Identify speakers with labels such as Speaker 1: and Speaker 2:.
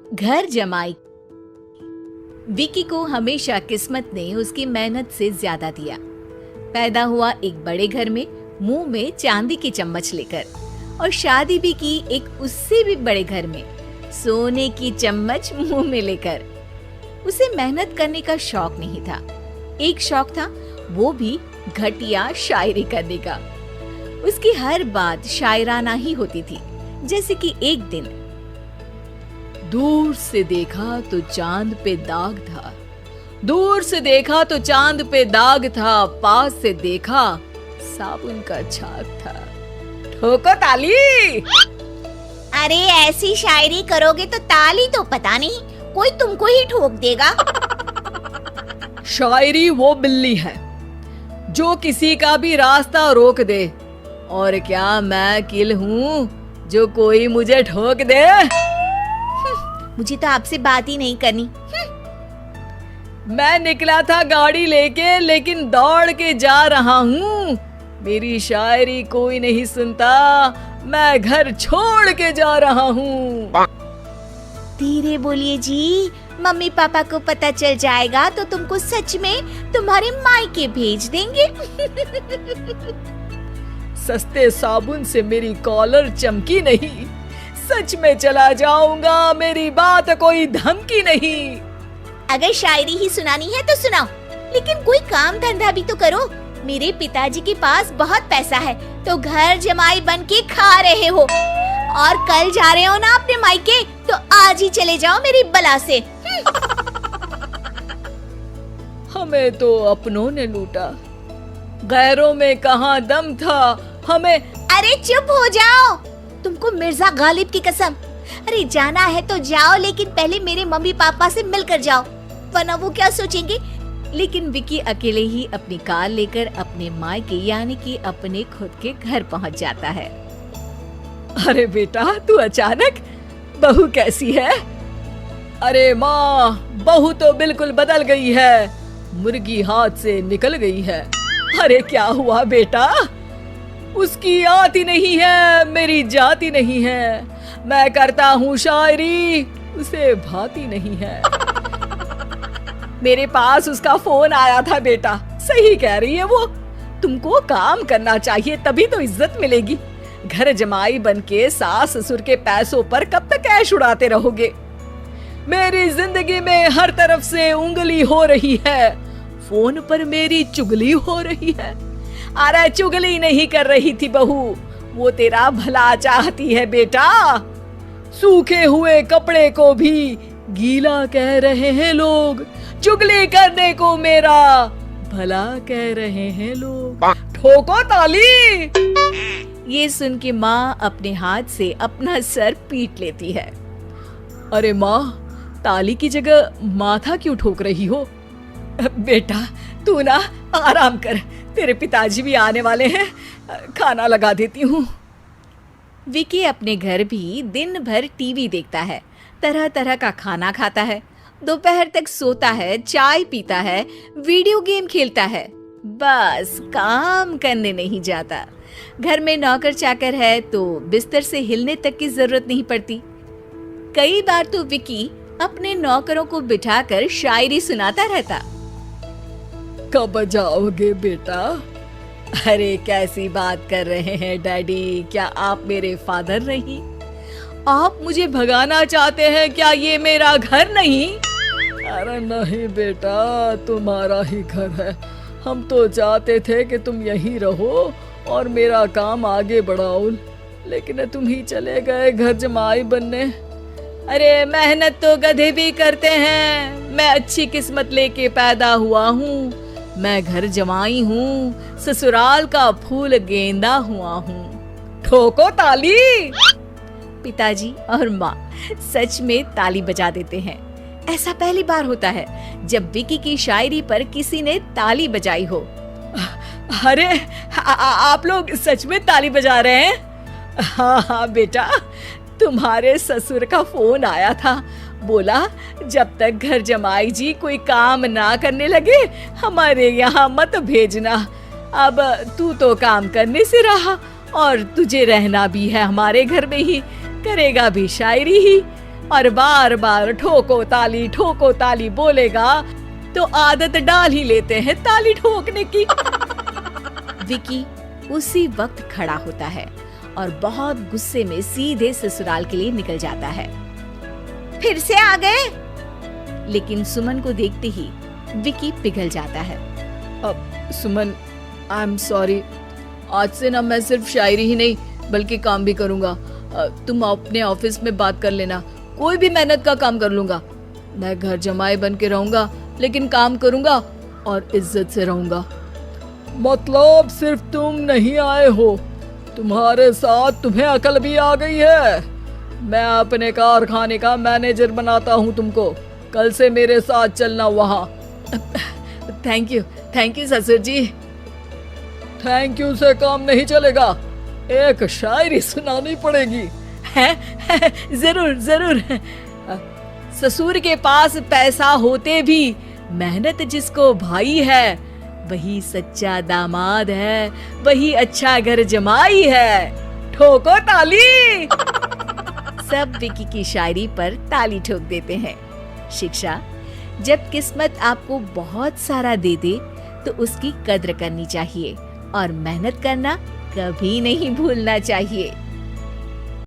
Speaker 1: घर जमाई। विकी को हमेशा किस्मत ने उसकी मेहनत से ज्यादा दिया। पैदा हुआ एक बड़े घर में, मुंह में चांदी की चम्मच लेकर, और शादी भी की एक उससे भी बड़े घर में, सोने की चम्मच मुंह में लेकर। उसे मेहनत करने का शौक नहीं था। एक शौक था, वो भी घटिया शायरी करने का। उसकी हर बात शायराना ही होती थी। जैसे कि एक दिन, दूर से देखा तो चांद पे दाग था, दूर से देखा तो चांद पे दाग था, पास से देखा साबुन का छाग था। ठोको ताली।
Speaker 2: अरे ऐसी शायरी करोगे तो ताली तो पता नहीं, कोई तुमको ही ठोक देगा।
Speaker 1: शायरी वो बिल्ली है जो किसी का भी रास्ता रोक दे, और क्या मैं किल हूँ जो कोई मुझे ठोक दे।
Speaker 2: मुझे तो आपसे बात ही नहीं करनी।
Speaker 1: मैं निकला था गाड़ी लेके, लेकिन दौड़ के जा रहा हूँ। मेरी शायरी कोई नहीं सुनता, मैं घर छोड़ के जा रहा हूँ।
Speaker 2: धीरे बोलिए जी, मम्मी पापा को पता चल जाएगा तो तुमको सच में तुम्हारे मायके भेज देंगे।
Speaker 1: सस्ते साबुन से मेरी कॉलर चमकी नहीं, सच में चला जाऊंगा, मेरी बात कोई धमकी नहीं।
Speaker 2: अगर शायरी ही सुनानी है तो सुनाओ, लेकिन कोई काम धंधा भी तो करो। मेरे पिताजी के पास बहुत पैसा है, तो घर जमाई बन के खा रहे हो, और कल जा रहे हो ना अपने मायके, तो आज ही चले जाओ मेरी बला से।
Speaker 1: हमें तो अपनों ने लूटा, गैरों में कहाँ दम था हमें।
Speaker 2: अरे चुप हो जाओ, तुमको मिर्जा गालिब की कसम। अरे जाना है तो जाओ, लेकिन पहले मेरे मम्मी पापा से मिलकर जाओ, वरना वो क्या सोचेंगे। लेकिन विकी अकेले ही अपनी कार लेकर अपने मायके यानी कि अपने खुद के घर पहुंच जाता है। अरे बेटा, तू अचानक, बहू कैसी है? अरे माँ, बहू तो बिल्कुल बदल गई है, मुर्गी हाथ से निकल गई है। अरे क्या हुआ बेटा? उसकी आती नहीं है, मेरी जाती नहीं है। मैं करता हूँ शायरी, उसे भाती नहीं है। मेरे पास उसका फोन आया था बेटा, सही कह रही है वो। तुमको काम करना चाहिए, तभी तो इज्जत मिलेगी। घर जमाई बनके सास ससुर के पैसों पर कब तक ऐश उड़ाते रहोगे? मेरी जिंदगी में हर तरफ से उंगली हो रही है, फोन पर मेरी चुगली हो रही है। अरे चुगली नहीं कर रही थी बहू, वो तेरा भला चाहती है बेटा। सूखे हुए कपड़े को भी गीला कह रहे हैं लोग, चुगली करने को मेरा भला कह रहे हैं लोग। ठोको ताली। ये सुन के माँ अपने हाथ से अपना सर पीट लेती है। अरे माँ, ताली की जगह माथा क्यों ठोक रही हो? बेटा तू ना आराम कर, तेरे पिताजी भी आने वाले हैं, खाना लगा देती हूँ। विकी अपने घर भी दिन भर टीवी देखता है, तरह तरह का खाना खाता है, दोपहर तक सोता है, चाय पीता है, वीडियो गेम खेलता है, बस काम करने नहीं जाता। घर में नौकर चाकर है तो बिस्तर से हिलने तक की जरूरत नहीं पड़ती। कई बार तो विकी अपने नौकरों को बिठाकर शायरी सुनाता रहता। कब जाओगे बेटा? अरे कैसी बात कर रहे हैं डैडी, क्या आप मेरे फादर नहीं? आप मुझे भगाना चाहते हैं क्या? ये मेरा घर नहीं। अरे नहीं बेटा, तुम्हारा ही घर है। हम तो चाहते थे कि तुम यहीं रहो और मेरा काम आगे बढ़ाओ, लेकिन तुम ही चले गए घर जमाई बनने। अरे मेहनत तो गधे भी करते हैं, मैं अच्छी किस्मत लेके पैदा हुआ हूँ, मैं घर जमाई हूँ, ससुराल का फूल गेंदा हुआ हूँ। ठोको ताली। पिताजी और माँ सच में ताली बजा देते हैं। ऐसा पहली बार होता है जब विकी की शायरी पर किसी ने ताली बजाई हो। अरे आप लोग सच में ताली बजा रहे हैं? हाँ हाँ बेटा, तुम्हारे ससुर का फोन आया था, बोला जब तक घर जमाई जी कोई काम ना करने लगे हमारे यहाँ मत भेजना। अब तू तो काम करने से रहा और तुझे रहना भी है हमारे घर में ही, करेगा भी शायरी ही।
Speaker 1: और बार बार ठोको ताली बोलेगा तो आदत डाल ही लेते हैं ताली ठोकने की। विकी उसी वक्त खड़ा होता है और बहुत गुस्से में सीधे ससुराल के लिए निकल जाता है।
Speaker 2: फिर से आ गए?
Speaker 1: लेकिन सुमन को देखते ही विकी पिघल जाता है। अब सुमन, आई एम सॉरी, आज से ना मैं सिर्फ शायरी ही नहीं बल्कि काम भी करूंगा। तुम अपने ऑफिस में बात कर लेना, कोई भी मेहनत का काम कर लूंगा। मैं घर जमाए बन के रहूंगा लेकिन काम करूंगा और इज्जत से रहूंगा। मतलब सिर्फ तुम नहीं आए हो, तुम्हारे साथ तुम्हें अकल भी आ गई है। मैं अपने कारखाने का मैनेजर बनाता हूँ तुमको, कल से मेरे साथ चलना वहाँ। थैंक यू ससुर जी। थैंक यू से काम नहीं चलेगा, एक शायरी सुनानी पड़ेगी। है जरूर। ससुर के पास पैसा होते भी मेहनत जिसको भाई है, वही सच्चा दामाद है, वही अच्छा घर जमाई है। ठोको ताली। सब विकी की शायरी पर ताली ठोक देते हैं। शिक्षा, जब किस्मत आपको बहुत सारा दे दे तो उसकी कद्र करनी चाहिए और मेहनत करना कभी नहीं भूलना चाहिए।